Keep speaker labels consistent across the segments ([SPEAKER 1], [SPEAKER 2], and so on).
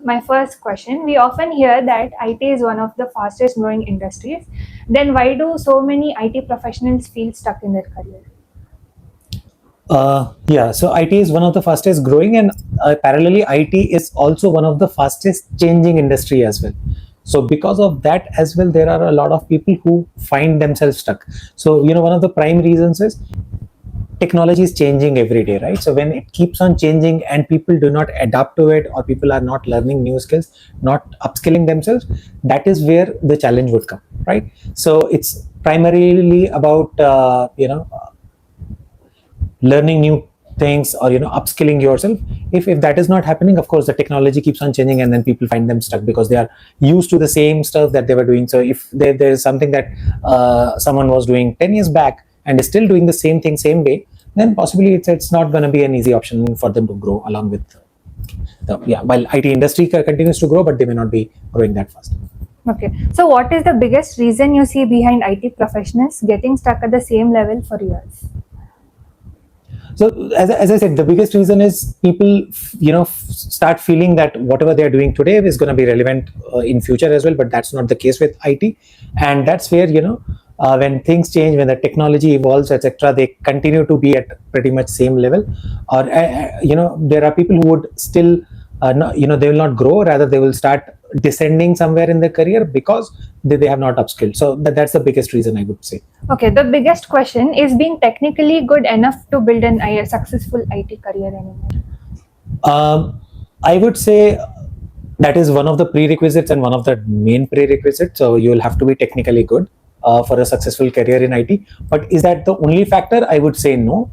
[SPEAKER 1] my first question. We often hear that IT is one of the fastest growing industries. Then why do so many IT professionals feel stuck in their career?
[SPEAKER 2] Yeah, so IT is one of the fastest growing, and parallelly, IT is also one of the fastest changing industry as well. So because of that as well, there are a lot of people who find themselves stuck. So one of the prime reasons is technology is changing every day, right? So when it keeps on changing and people do not adapt to it, or people are not learning new skills, not upskilling themselves, that is where the challenge would come, right? So it's primarily about learning new things, or upskilling yourself. If that is not happening, of course the technology keeps on changing, and then people find them stuck because they are used to the same stuff that they were doing. So if there is something that someone was doing 10 years back and is still doing the same thing same way, then possibly it's not going to be an easy option for them to grow along with while IT industry continues to grow, but they may not be growing that fast.
[SPEAKER 1] Okay. So what is the biggest reason you see behind IT professionals getting stuck at the same level for years?
[SPEAKER 2] So as I said, the biggest reason is people, start feeling that whatever they are doing today is going to be relevant in future as well. But that's not the case with IT, and that's where when things change, when the technology evolves, etc., they continue to be at pretty much same level, or there are people who would still, they will not grow. Rather, they will start descending somewhere in their career because they have not upskilled. So that's the biggest reason, I would say.
[SPEAKER 1] Okay, the biggest question is being technically good enough to build a successful IT career anymore?
[SPEAKER 2] I would say that is one of the prerequisites and one of the main prerequisites. So you will have to be technically good for a successful career in IT. But is that the only factor? I would say no.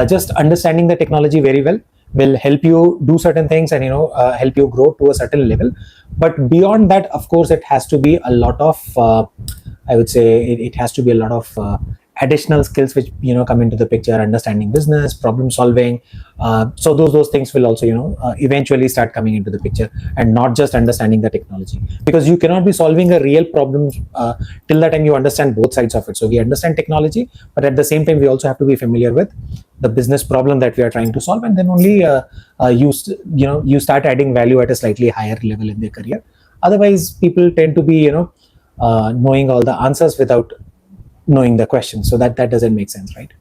[SPEAKER 2] Just understanding the technology very well will help you do certain things, and help you grow to a certain level. But beyond that, of course, it has to be a lot of I would say it has to be a lot of additional skills which come into the picture. Understanding business, problem solving, so those things will also eventually start coming into the picture, and not just understanding the technology, because you cannot be solving a real problem till the time you understand both sides of it. So we understand technology, but at the same time we also have to be familiar with the business problem that we are trying to solve, and then only you start adding value at a slightly higher level in their career. Otherwise, people tend to be knowing all the answers without knowing the questions. So that doesn't make sense, right?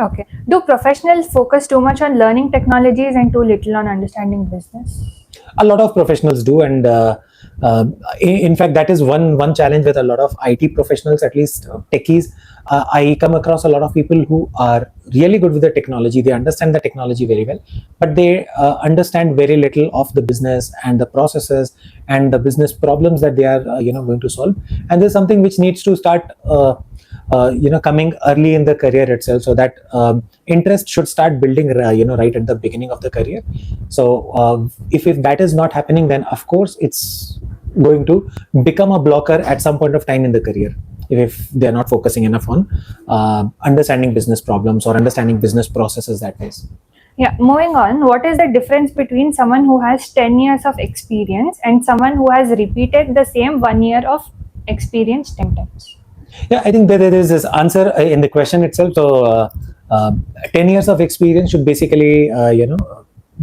[SPEAKER 1] Okay. Do professionals focus too much on learning technologies and too little on understanding business?
[SPEAKER 2] A lot of professionals do, and in fact that is one challenge with a lot of IT professionals, at least techies. I come across a lot of people who are really good with the technology. They understand the technology very well, but they understand very little of the business and the processes and the business problems that they are going to solve. And there's something which needs to start coming early in the career itself, so that interest should start building right at the beginning of the career. So if that is not happening, then of course it's going to become a blocker at some point of time in the career, if they're not focusing enough on understanding business problems or understanding business processes that ways.
[SPEAKER 1] Yeah, moving on, what is the difference between someone who has 10 years of experience and someone who has repeated the same 1 year of experience 10 times?
[SPEAKER 2] Yeah, I think there is this answer in the question itself. So 10 years of experience should basically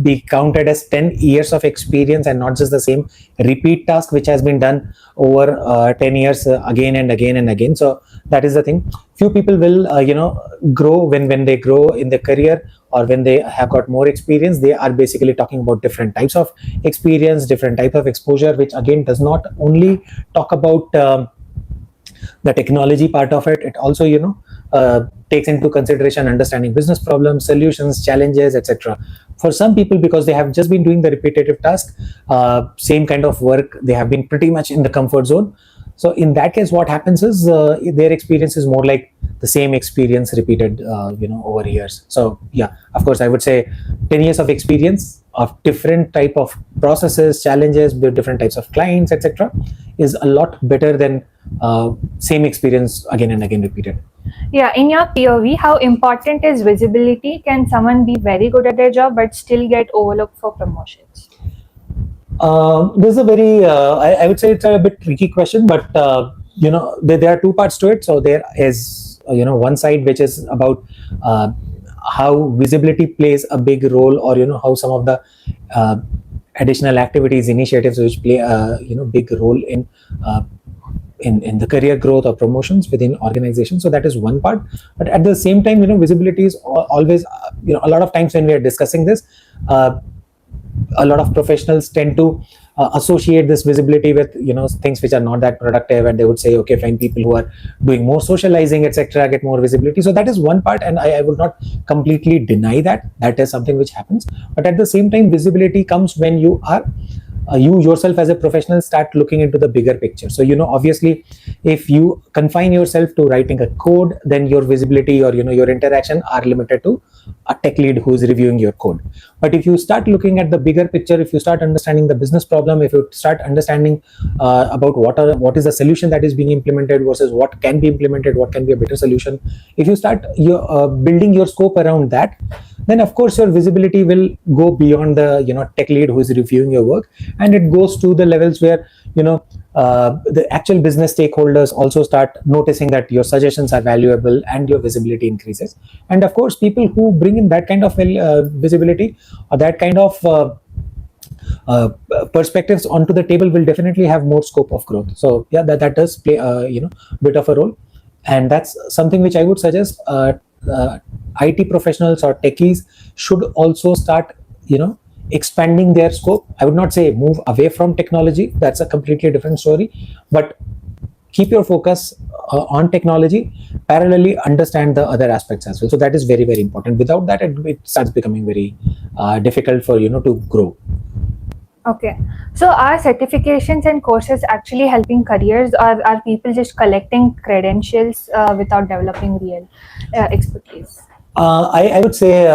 [SPEAKER 2] be counted as 10 years of experience, and not just the same repeat task which has been done over 10 years again and again and again. So that is the thing. Few people will grow when they grow in their career, or when they have got more experience. They are basically talking about different types of experience, different type of exposure, which again does not only talk about the technology part of it. It also takes into consideration understanding business problems, solutions, challenges, etc. For some people, because they have just been doing the repetitive task, same kind of work, they have been pretty much in the comfort zone. So in that case, what happens is their experience is more like the same experience repeated over years. So yeah, of course I would say 10 years of experience of different type of processes, challenges, different types of clients, etc., is a lot better than same experience again and again repeated.
[SPEAKER 1] Yeah, in your POV, how important is visibility? Can someone be very good at their job but still get overlooked for promotions?
[SPEAKER 2] This is a very, I would say it's a bit tricky question, but there are two parts to it. So there is one side which is about how visibility plays a big role, or how some of the additional activities, initiatives which play a big role in the career growth or promotions within organizations. So that is one part. But at the same time, visibility is always, a lot of times when we are discussing this, a lot of professionals tend to associate this visibility with things which are not that productive, and they would say, okay, fine, people who are doing more socializing, etc., get more visibility. So that is one part, and I would not completely deny that that is something which happens. But at the same time, visibility comes when you yourself as a professional start looking into the bigger picture. So obviously, if you confine yourself to writing a code, then your visibility or your interaction are limited to a tech lead who is reviewing your code. But if you start looking at the bigger picture, if you start understanding the business problem, if you start understanding about what is the solution that is being implemented versus what can be implemented, what can be a better solution, if you start building your scope around that, then of course your visibility will go beyond the tech lead who is reviewing your work, and it goes to the levels where the actual business stakeholders also start noticing that your suggestions are valuable and your visibility increases. And of course, people who bring in that kind of visibility or that kind of perspectives onto the table will definitely have more scope of growth. So yeah, that does play bit of a role, and that's something which I would suggest IT professionals or techies should also start expanding their scope. I would not say move away from technology, that's a completely different story, but keep your focus on technology, parallelly understand the other aspects as well. So that is very, very important. Without that, it starts becoming very difficult for to grow.
[SPEAKER 1] Okay. So are certifications and courses actually helping careers, or are people just collecting credentials without developing real expertise?
[SPEAKER 2] I would say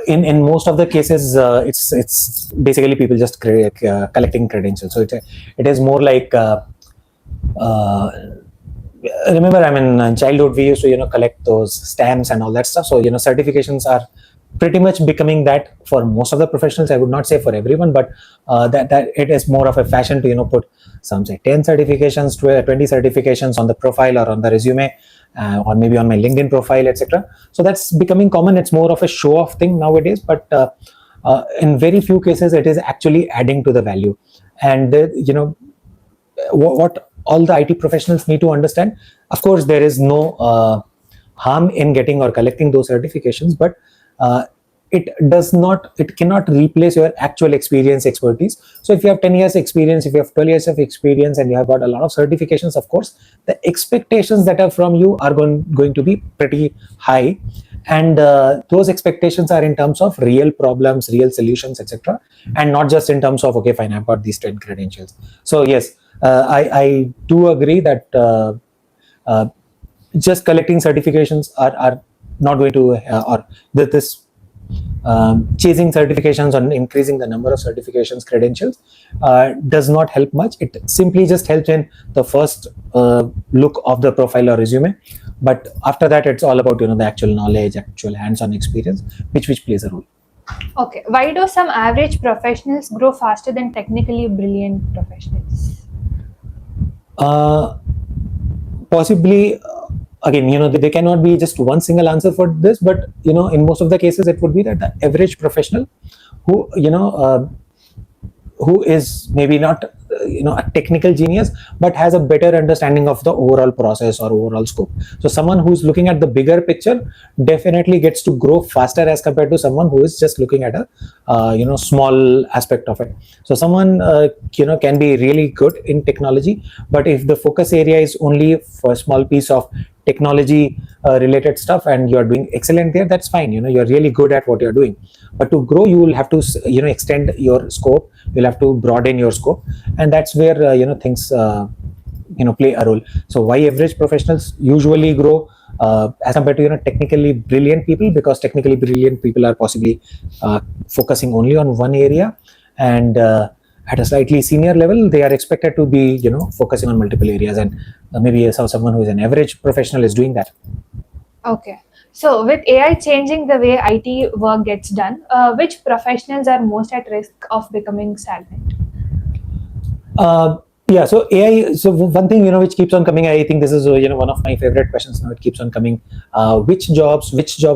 [SPEAKER 2] in most of the cases, it's basically people just collecting credentials. So it is more like remember, I mean, in childhood we used to collect those stamps and all that stuff. So certifications are pretty much becoming that for most of the professionals. I would not say for everyone, but that it is more of a fashion to put some say 10 certifications, 20 certifications on the profile or on the resume, or maybe on my LinkedIn profile, etc. So that's becoming common. It's more of a show-off thing nowadays, but in very few cases it is actually adding to the value. And what all the IT professionals need to understand, of course, there is no harm in getting or collecting those certifications, but it cannot replace your actual experience, expertise. So if you have 10 years experience, if you have 12 years of experience, and you have got a lot of certifications, of course the expectations that are from you are going to be pretty high, and those expectations are in terms of real problems, real solutions, etc., and not just in terms of, okay, fine, I've got these 10 credentials. So yes, I do agree that just collecting certifications are not going to or this chasing certifications and increasing the number of certifications, credentials, does not help much. It simply just helps in the first look of the profile or resume, but after that it's all about the actual knowledge, actual hands-on experience, which plays a role.
[SPEAKER 1] Okay. Why do some average professionals grow faster than technically brilliant professionals?
[SPEAKER 2] Possibly, again, there cannot be just one single answer for this, but in most of the cases it would be that the average professional who who is maybe not a technical genius, but has a better understanding of the overall process or overall scope. So someone who's looking at the bigger picture definitely gets to grow faster as compared to someone who is just looking at a small aspect of it. So someone can be really good in technology, but if the focus area is only for a small piece of technology related stuff and you're doing excellent there, that's fine. You're really good at what you're doing, but to grow you will have to extend your scope, you'll have to broaden your scope, and that's where things play a role. So why average professionals usually grow as compared to technically brilliant people? Because technically brilliant people are possibly focusing only on one area, and at a slightly senior level they are expected to be focusing on multiple areas, and maybe someone who is an average professional is doing that.
[SPEAKER 1] Okay. So with AI changing the way IT work gets done, which professionals are most at risk of becoming stagnant?
[SPEAKER 2] Yeah, so AI. So one thing which keeps on coming. I think this is one of my favorite questions now. It keeps on coming. Which job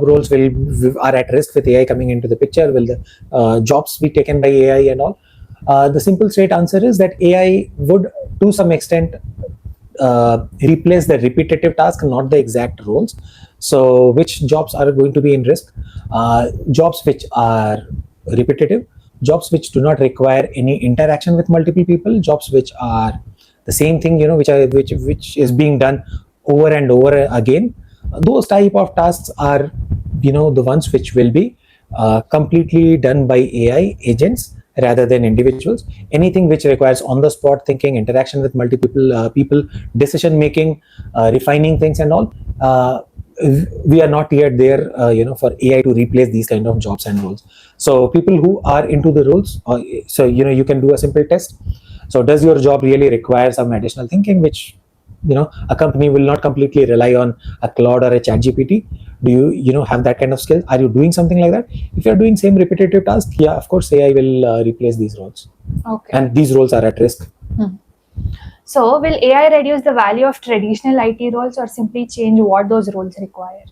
[SPEAKER 2] roles are at risk with AI coming into the picture? Will the jobs be taken by AI and all? The simple straight answer is that AI would, to some extent, replace the repetitive task, not the exact roles. So which jobs are going to be in risk? Jobs which are repetitive, jobs which do not require any interaction with multiple people, jobs which are the same thing, which is being done over and over again. Those type of tasks are, the ones which will be completely done by AI agents rather than individuals. Anything which requires on the spot thinking, interaction with multiple people, decision making, refining things and all, we are not yet there, for AI to replace these kind of jobs and roles. So people who are into the roles, so you can do a simple test. So does your job really require some additional thinking, which a company will not completely rely on a Claude or a chat GPT? Do you have that kind of skill? Are you doing something like that? If you're doing same repetitive task, yeah, of course AI will replace these roles.
[SPEAKER 1] Okay.
[SPEAKER 2] And these roles are at risk.
[SPEAKER 1] So will AI reduce the value of traditional IT roles or simply change what those roles require?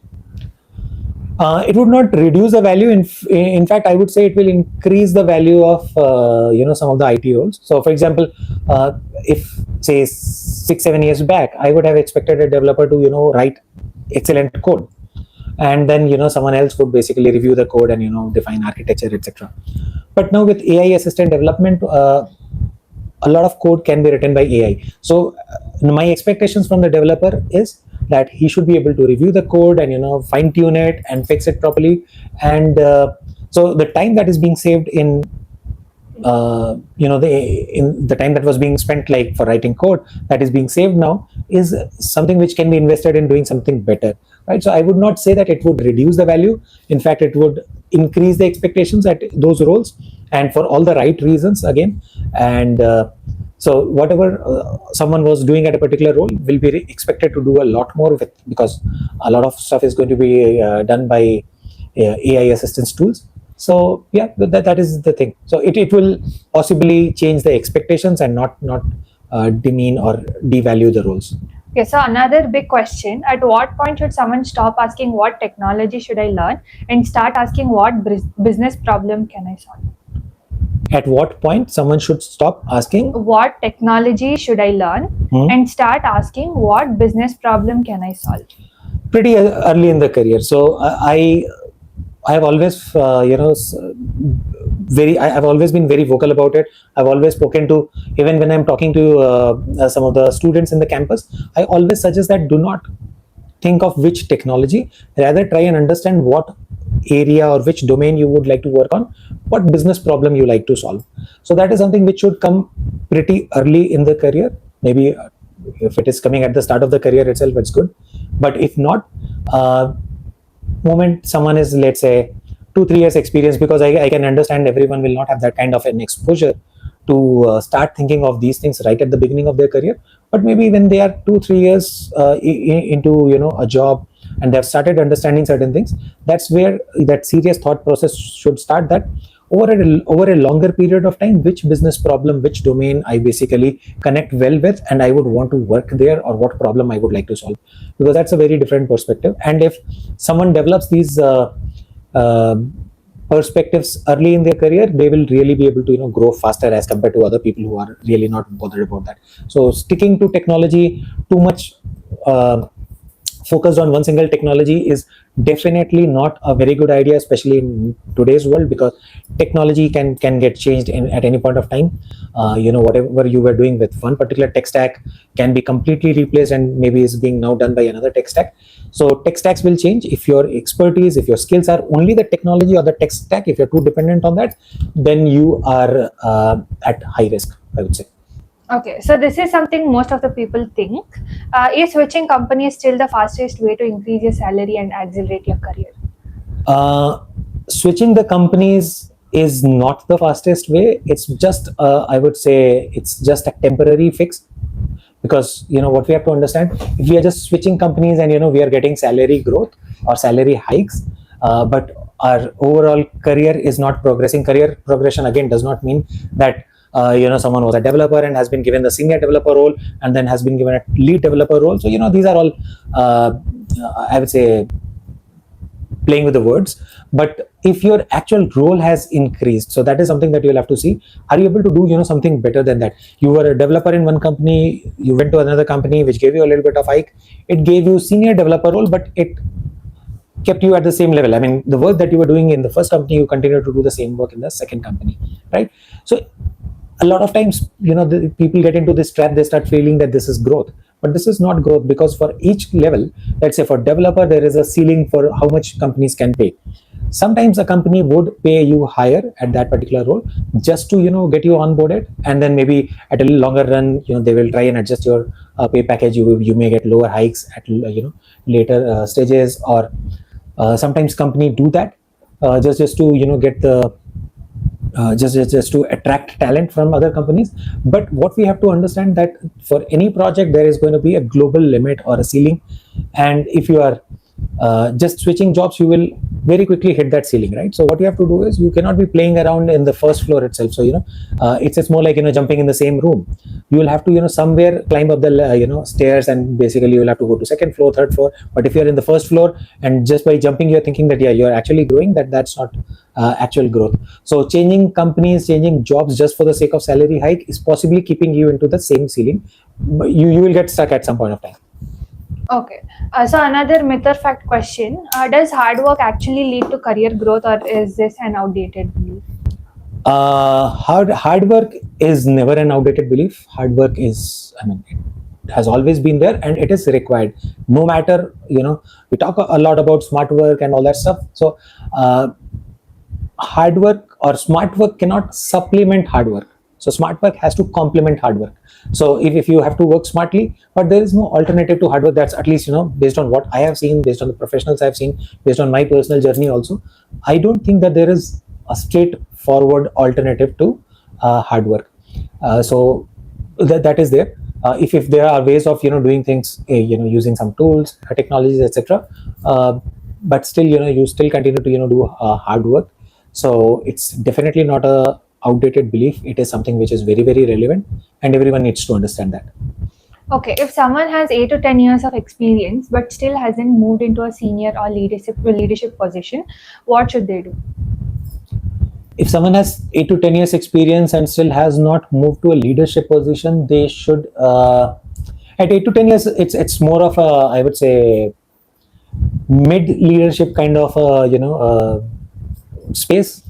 [SPEAKER 2] It would not reduce the value. In fact, I would say it will increase the value of some of the IT roles. So, for example, if say 6-7 years back, I would have expected a developer to write excellent code, and then someone else would basically review the code and define architecture, etc. But now with AI assistant development, a lot of code can be written by AI. So my expectations from the developer is that he should be able to review the code and fine tune it and fix it properly. And so the time that is being saved in the time that was being spent like for writing code, that is being saved now, is something which can be invested in doing something better, right? So I would not say that it would reduce the value. In fact, it would increase the expectations at those roles, and for all the right reasons again. And so whatever someone was doing at a particular role will be expected to do a lot more with, because a lot of stuff is going to be done by AI assistance tools. So yeah, that is the thing. So it will possibly change the expectations and not demean or devalue the roles.
[SPEAKER 1] Okay, so another big question: at what point should someone stop asking what technology should I learn and start asking what business problem can I solve?
[SPEAKER 2] At what point someone should stop asking
[SPEAKER 1] what technology should I learn and start asking what business problem can I solve?
[SPEAKER 2] Pretty early in the career. So I have always, I've always been very vocal about it. I've always spoken to, even when I'm talking to some of the students in the campus, I always suggest that do not think of which technology, rather try and understand what area or which domain you would like to work on, what business problem you like to solve. So that is something which should come pretty early in the career. Maybe if it is coming at the start of the career itself, it's good. But if not, moment someone is, let's say, 2-3 years experience, because I can understand everyone will not have that kind of an exposure to start thinking of these things right at the beginning of their career. But maybe when they are 2-3 years into a job and they've started understanding certain things, that's where that serious thought process should start, that over a longer period of time, which business problem, which domain I basically connect well with and I would want to work there, or what problem I would like to solve, because that's a very different perspective. And if someone develops these perspectives early in their career, they will really be able to grow faster as compared to other people who are really not bothered about that. So sticking to technology too much, focused on one single technology, is definitely not a very good idea, especially in today's world, because technology can get changed at any point of time. Whatever you were doing with one particular tech stack can be completely replaced and maybe is being now done by another tech stack. So tech stacks will change. If your expertise, if your skills are only the technology or the tech stack, if you're too dependent on that, then you are at high risk, I would say.
[SPEAKER 1] Okay, so this is something most of the people think. Is switching companies still the fastest way to increase your salary and accelerate your career?
[SPEAKER 2] Switching the companies is not the fastest way. It's just, I would say, it's just a temporary fix. Because what we have to understand, if we are just switching companies and we are getting salary growth or salary hikes, but our overall career is not progressing. Career progression again does not mean that someone was a developer and has been given the senior developer role and then has been given a lead developer role. So these are all I would say playing with the words. But if your actual role has increased, so that is something that you'll have to see. Are you able to do something better than that? You were a developer in one company, you went to another company which gave you a little bit of hike. It gave you senior developer role, but it kept you at the same level. I mean, the work that you were doing in the first company, you continue to do the same work in the second company, right? So a lot of times, the people get into this trap. They start feeling that this is growth, but this is not growth, because for each level, let's say for developer, there is a ceiling for how much companies can pay. Sometimes a company would pay you higher at that particular role just to get you onboarded, and then maybe at a longer run, they will try and adjust your pay package. You may get lower hikes at later stages, or sometimes company do that just to get the just to attract talent from other companies. But what we have to understand, that for any project there is going to be a global limit or a ceiling, and if you are just switching jobs, you will very quickly hit that ceiling, right? So what you have to do is, you cannot be playing around in the first floor itself. So it's more like jumping in the same room. You will have to somewhere climb up the stairs, and basically you will have to go to second floor, third floor. But if you're in the first floor and just by jumping you're thinking that you're actually growing, that's not actual growth. So changing companies, changing jobs just for the sake of salary hike is possibly keeping you into the same ceiling. But you will get stuck at some point of time.
[SPEAKER 1] Okay. So another myth or fact question: does hard work actually lead to career growth, or is this an outdated belief?
[SPEAKER 2] Hard work is never an outdated belief. Hard work is, I mean, it has always been there, and it is required. No matter, we talk a lot about smart work and all that stuff. So hard work or smart work cannot supplement hard work. So smart work has to complement hard work. So if you have to work smartly, but there is no alternative to hard work. That's, at least based on what I have seen, based on the professionals I've seen, based on my personal journey also, I don't think that there is a straightforward alternative to hard work. So that is there. If there are ways of doing things, using some tools, technologies, etc., but still you still continue to do hard work. So it's definitely not a outdated belief. It is something which is very, very relevant, and everyone needs to understand that.
[SPEAKER 1] Okay, if someone has 8 to 10 years of experience but still hasn't moved into a senior or leadership position, what should they do?
[SPEAKER 2] If someone has 8 to 10 years experience and still has not moved to a leadership position, they should at 8 to 10 years, it's more of a, I would say, mid leadership kind of space.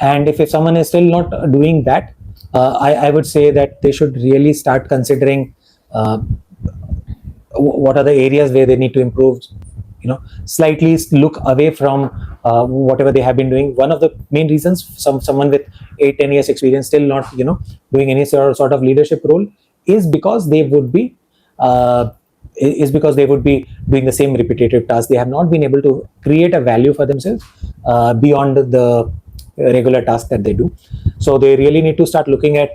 [SPEAKER 2] And if someone is still not doing that, I would say that they should really start considering what are the areas where they need to improve, slightly look away from whatever they have been doing. One of the main reasons someone with 8-10 years experience still not doing any sort of leadership role is because they would be doing the same repetitive tasks. They have not been able to create a value for themselves beyond the regular task that they do. So they really need to start looking at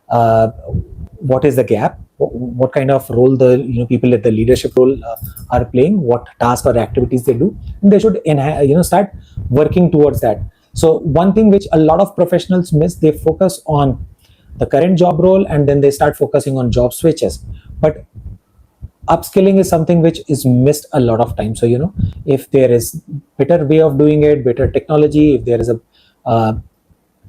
[SPEAKER 2] what is the gap, what kind of role the people at the leadership role are playing, what tasks or activities they do, and they should start working towards that. So one thing which a lot of professionals miss, they focus on the current job role and then they start focusing on job switches. But upskilling is something which is missed a lot of times. So if there is better way of doing it, better technology, if there is a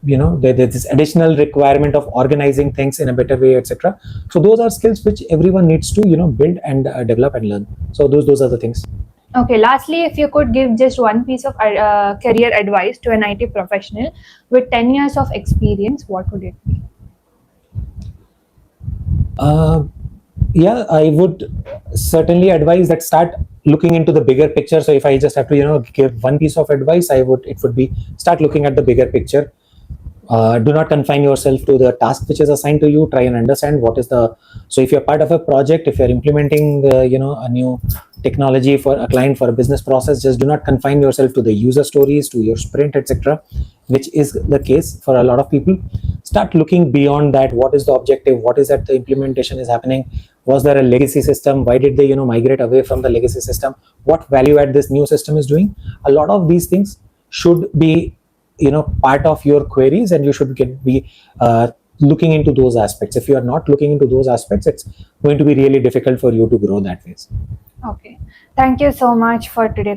[SPEAKER 2] there's this additional requirement of organizing things in a better way, etc. So those are skills which everyone needs to build and develop and learn. So those are the things.
[SPEAKER 1] Okay, lastly, if you could give just one piece of career advice to an IT professional with 10 years of experience, what would it be?
[SPEAKER 2] Yeah, I would certainly advise that start looking into the bigger picture. So if I just have to give one piece of advice, it would be start looking at the bigger picture. Do not confine yourself to the task which is assigned to you. Try and understand what is the, so if you're part of a project, if you're implementing a new technology for a client, for a business process, just do not confine yourself to the user stories, to your sprint, etc., which is the case for a lot of people. Start looking beyond that. What is the objective? What is that the implementation is happening? Was there a legacy system? Why did they migrate away from the legacy system? What value add this new system is doing? A lot of these things should be part of your queries, and you should be looking into those aspects. If you are not looking into those aspects, it's going to be really difficult for you to grow that way.
[SPEAKER 1] Okay, thank you so much for today.